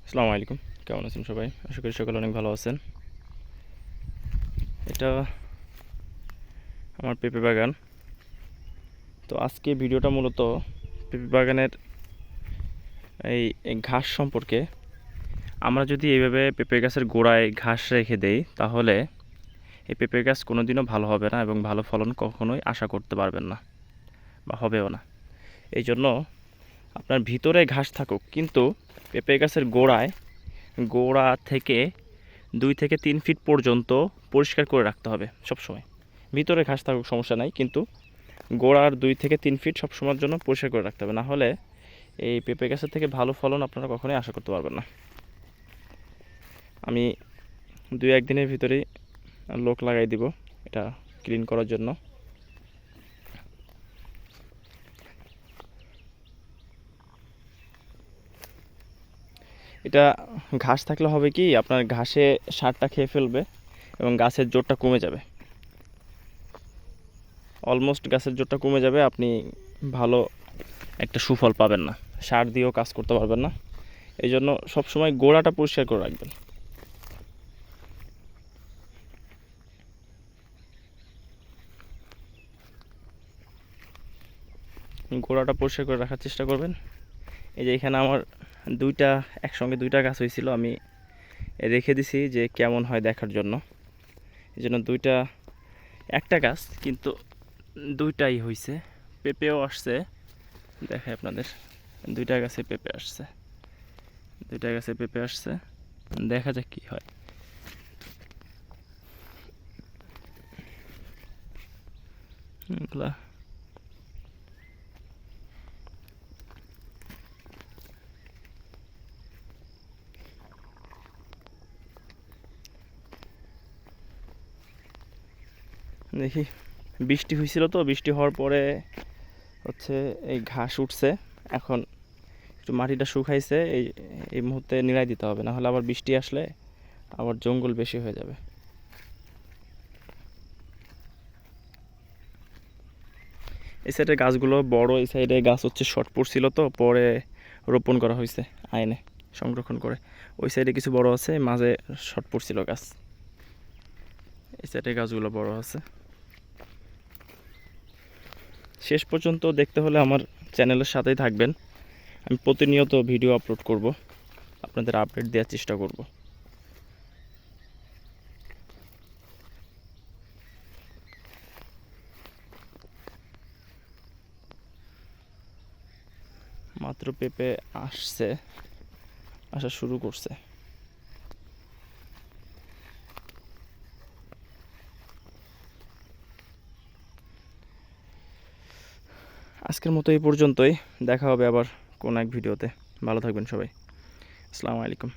আসসালামু আলাইকুম। কেমন আছেন সবাই? আশা করি সকলে অনেক ভালো আছেন। এটা আমার পেঁপে বাগান। তো আজকে ভিডিওটা মূলত পেঁপে বাগানের এই ঘাস সম্পর্কে। আমরা যদি এইভাবে পেঁপে গাছের গোড়ায় ঘাস রেখে দেই তাহলে এই পেঁপে গাছ কোনোদিনও ভালো হবে না এবং ভালো ফলন কখনোই আশা করতে পারবেন না বা হবেও না। এই জন্য আপনার ভিতরে ঘাস থাকুক, কিন্তু পেঁপে গাছের গোড়া থেকে 2 থেকে 3 ফিট পর্যন্ত পরিষ্কার করে রাখতে হবে সবসময়। ভিতরে ঘাস থাকুক সমস্যা নাই, কিন্তু গোড়ার 2 থেকে 3 ফিট সবসময়ের জন্য পরিষ্কার করে রাখতে হবে, না হলে এই পেঁপে গাছের থেকে ভালো ফলন আপনারা কখনোই আশা করতে পারবেন না। আমি 2-1 দিনের ভিতরেই লোক লাগাই দিব এটা ক্লিন করার জন্য। এটা ঘাস থাকলে হবে কি, আপনার ঘাসে সারটা খেয়ে ফেলবে এবং গাছের জোরটা কমে যাবে। অলমোস্ট গাছের জোরটা কমে যাবে, আপনি ভালো একটা সুফল পাবেন না, সার দিয়েও কাজ করতে পারবেন না। এই জন্য সবসময় গোড়াটা পরিষ্কার করে রাখবেন। গোড়াটা পরিষ্কার করে রাখার চেষ্টা করবেন। এই যে এখানে আমার একসঙ্গে দুইটা গাছ হয়েছিল, আমি রেখে দিছি যে কেমন হয় দেখার জন্য। এই জন্য একটা গাছ কিন্তু দুইটাই হয়েছে, পেঁপেও আসছে। দেখাই আপনাদের, দুইটা গাছে পেঁপে আসছে, দেখা যাক কি হয়। এগুলা দেখি, বৃষ্টি হয়েছিল তো, বৃষ্টি হওয়ার পরে হচ্ছে এই ঘাস উঠছে। এখন একটু মাটিটা শুকাইছে, এই মুহূর্তে নিড়াই দিতে হবে, না হলে আবার বৃষ্টি আসলে আবার জঙ্গল বেশি হয়ে যাবে। এই সাইডের গাছগুলো বড়, এই সাইডে গাছ হচ্ছে শর্ট পড়ছিল, তো পরে রোপণ করা হয়েছে আইনে সংরক্ষণ করে। ওই সাইডে কিছু বড় আছে, মাঝে শর্ট পড়ছিল গাছ। এই সাইডে গাছগুলো বড় আছে। শেষ পর্যন্ত দেখতে হলে আমার চ্যানেলের সাথেই থাকবেন। আমি প্রতিনিয়ত ভিডিও আপলোড করব, আপনাদের আপডেট দেওয়ার চেষ্টা করব। মাত্র পেঁপে আসা শুরু করছে। আজকের মতো এই পর্যন্তই, দেখা হবে আবার কোন এক ভিডিওতে। ভালো থাকবেন সবাই। আসসালামু আলাইকুম।